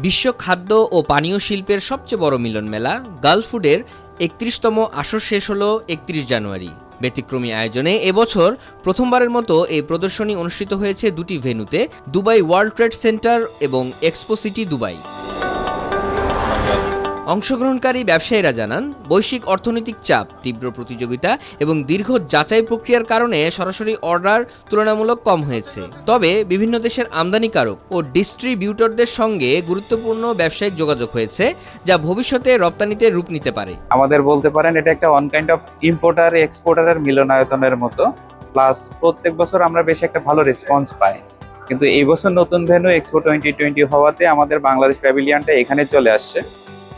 বিশ্ব খাদ্য ও পানীয় শিল্পের সবচেয়ে বড় মিলন মেলা গালফ ফুডের ৩১তম আসর শেষ হলো ৩১ জানুয়ারি। ব্যতিক্রমী আয়োজনে এবছর প্রথমবারের মতো এই প্রদর্শনী অনুষ্ঠিত হয়েছে দুটি ভেন্যুতে, দুবাই ওয়ার্ল্ড ট্রেড সেন্টার এবং এক্সপো সিটি দুবাই। অংশগ্রহণকারী ব্যবসায়ীরা জানান, বৈশ্বিক অর্থনৈতিক চাপ, তীব্র প্রতিযোগিতা এবং দীর্ঘ যাচাই প্রক্রিয়ার কারণে সরাসরি অর্ডার তুলনামূলক কম হয়েছে। তবে বিভিন্ন দেশের আমদানিকারক ও ডিস্ট্রিবিউটরদের সঙ্গে গুরুত্বপূর্ণ ব্যবসায়িক যোগাযোগ হয়েছে, যা ভবিষ্যতে রপ্তানিতে রূপ নিতে পারে। আমাদের বলতে পারেন এটা একটা ওয়ান কাইন্ড অফ ইম্পোর্টার এক্সপোর্টারের মিলনায়তনের মতো। প্লাস প্রত্যেক বছর আমরা বেশ একটা ভালো রেসপন্স পাই, কিন্তু এই বছর নতুন ভেন্যু এক্সপো 2020 হওয়াতে আমাদের বাংলাদেশ প্যাভিলিয়নটা এখানে চলে আসছে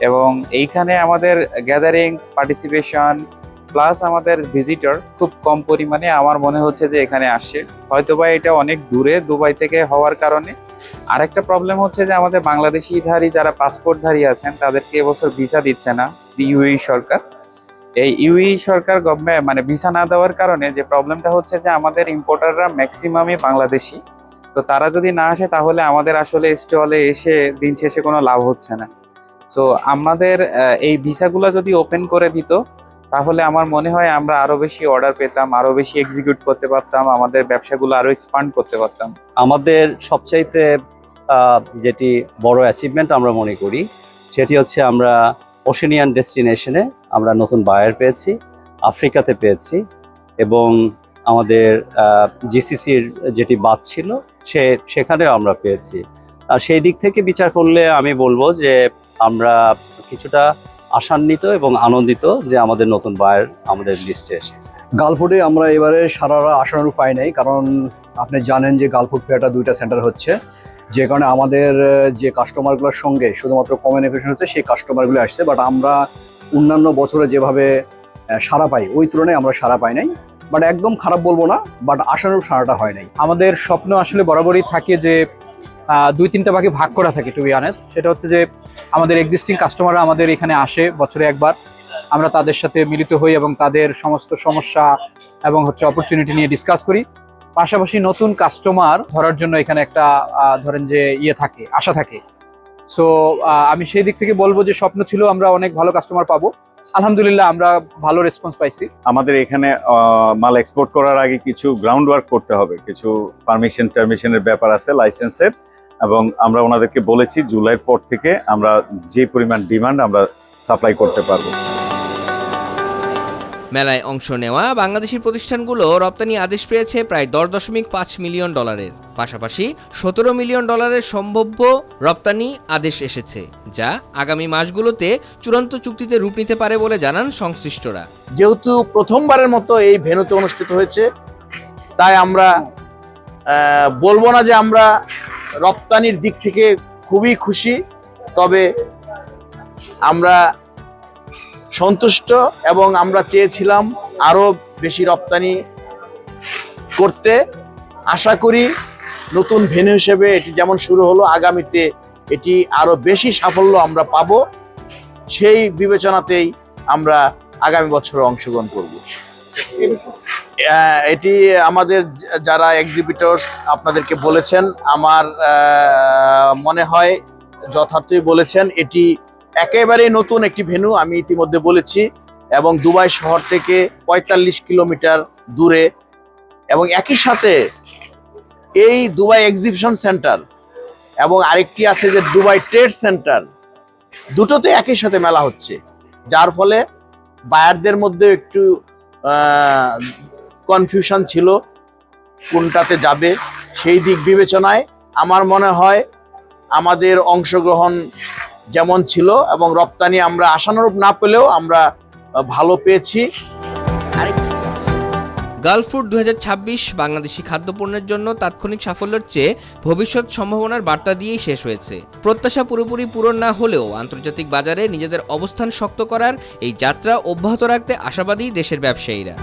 এবং এইখানে আমাদের গ্যাদারিং, পার্টিসিপেশন প্লাস আমাদের ভিজিটর খুব কম পরিমাণে আমার মনে হচ্ছে যে এখানে আসছে। হয়তোবা এটা অনেক দূরে দুবাই থেকে হওয়ার কারণে। আরেকটা প্রবলেম হচ্ছে যে আমাদের বাংলাদেশিধারী যারা পাসপোর্টধারী আছেন তাদেরকে এবছর ভিসা দিচ্ছে না ইউএই সরকার। এই ইউএই সরকার গভর্নমেন্ট মানে ভিসা না দেওয়ার কারণে যে প্রবলেমটা হচ্ছে যে আমাদের ইম্পোর্টাররা ম্যাক্সিমামই বাংলাদেশি, তো তারা যদি না আসে তাহলে আমাদের আসলে স্টলে এসে দিন শেষে কোনো লাভ হচ্ছে না। সো আমাদের এই ভিসাগুলো যদি ওপেন করে দিত তাহলে আমার মনে হয় আমরা আরো বেশি অর্ডার পেতাম, আরো বেশি এক্সিকিউট করতে পারতাম, আমাদের ব্যবসাগুলো আরো এক্সপান্ড করতে পারতাম। আমাদের সবচাইতে যেটি বড় অ্যাচিভমেন্ট আমরা মনে করি সেটি হচ্ছে আমরা ওশেনিয়ান ডেস্টিনেশনে আমরা নতুন বায়ার পেয়েছি, আফ্রিকাতে পেয়েছি এবং আমাদের জিসিসির যেটি বাদ ছিল সেখানেও আমরা পেয়েছি। আর সেই দিক থেকে বিচার করলে আমি বলবো যে আমরা কিছুটা আশান্বিত এবং আনন্দিত যে আমাদের নতুন বায়ার আমাদের লিস্টে এসেছে। গালফ ফুডে আমরা এবারে সারা আশানুরূপ পাই নাই, কারণ আপনি জানেন যে গালফ ফুড ফেয়ারটা 2টা সেন্টার হচ্ছে, যে কারণে আমাদের যে কাস্টমারগুলোর সঙ্গে শুধুমাত্র কমিউনিকেশন হচ্ছে সেই কাস্টমারগুলো আসছে। বাট আমরা অন্যান্য বছরে যেভাবে সারা পাই ওই তুলনায় আমরা সারা পাই নাই। বাট একদম খারাপ বলবো না, বাট আশানুরূপ সারাটা হয় নাই। আমাদের স্বপ্ন আসলে বরাবরই থাকে যে 2-3টা ভাগে ভাগ করা থাকে, টু বি অনেস্ট। সেটা হচ্ছে যে আমাদের এক্সিস্টিং কাস্টমাররা আমাদের এখানে আসে বছরে একবার, আমরা তাদের সাথে মিলিত হই এবং তাদের সমস্ত সমস্যা এবং অপরচুনিটি নিয়ে ডিসকাস করি। পাশাপাশি নতুন কাস্টমার ধরার জন্য এখানে একটা ধরেন যে থাকে, আশা থাকে। সো আমি সেই দিক থেকে বলবো যে স্বপ্ন ছিল আমরা অনেক ভালো কাস্টমার পাবো। আলহামদুলিল্লাহ আমরা ভালো রেসপন্স পাইছি। আমাদের এখানে মাল এক্সপোর্ট করার আগে কিছু গ্রাউন্ড ওয়ার্ক করতে হবে, কিছু পারমিশনের ব্যাপার আছে, লাইসেন্সের, এবং আমরা ওনাদেরকে বলেছি জুলাইয়ের পর থেকে আমরা যে পরিমাণ ডিমান্ড আমরা সাপ্লাই করতে পারবো। মেলায় অংশ নেওয়া বাংলাদেশি প্রতিষ্ঠানগুলো রপ্তানি আদেশ পেয়েছে প্রায় $10.5 মিলিয়ন। পাশাপাশি $17 মিলিয়ন সম্ভাব্য রপ্তানি আদেশ এসেছে, যা আগামী মাসগুলোতে চূড়ান্ত চুক্তিতে রূপ নিতে পারে বলে জানান সংশ্লিষ্টরা। যেহেতু প্রথমবারের মতো এই ভেন্যুতে অনুষ্ঠিত হয়েছে, তাই আমরা বলবো না যে আমরা রপ্তানির দিক থেকে খুবই খুশি, তবে আমরা সন্তুষ্ট এবং আমরা চেয়েছিলাম আরো বেশি রপ্তানি করতে। আশা করি নতুন ভেন্যু হিসেবে এটি যেমন শুরু হলো, আগামীতে এটি আরো বেশি সাফল্য আমরা পাবো। সেই বিবেচনাতেই আমরা আগামী বছরে অংশগ্রহণ করব। এটি আমাদের যারা এক্সিবিটরস আপনাদেরকে বলেছেন, আমার মনে হয় যথার্থই বলেছেন। এটি একেবারেই নতুন একটি ভেন্যু, আমি ইতিমধ্যে বলেছি, এবং দুবাই শহর থেকে 45 কিলোমিটার দূরে, এবং একই সাথে এই দুবাই এক্সিবিশন সেন্টার এবং আরেকটি আছে যে দুবাই ট্রেড সেন্টার, দুটোতে একই সাথে মেলা হচ্ছে, যার ফলে বায়ারদের মধ্যে একটু কনফিউশন ছিল কোনটাতে যাবে। সেই দিক বিবেচনায় আমার মনে হয় আমাদের অংশগ্রহণ যেমন ছিল এবং রপ্তানি আমরা আশানুরূপ না পেলেও আমরা ভালো পেয়েছি। গালফ ফুড 2026 বাংলাদেশি খাদ্যপণ্যের জন্য তাৎক্ষণিক সাফল্যের চেয়ে ভবিষ্যৎ সম্ভাবনার বার্তা দিয়েই শেষ হয়েছে। প্রত্যাশা পুরোপুরি পূরণ না হলেও আন্তর্জাতিক বাজারে নিজেদের অবস্থান শক্ত করার এই যাত্রা অব্যাহত রাখতে আশাবাদী দেশের ব্যবসায়ীরা।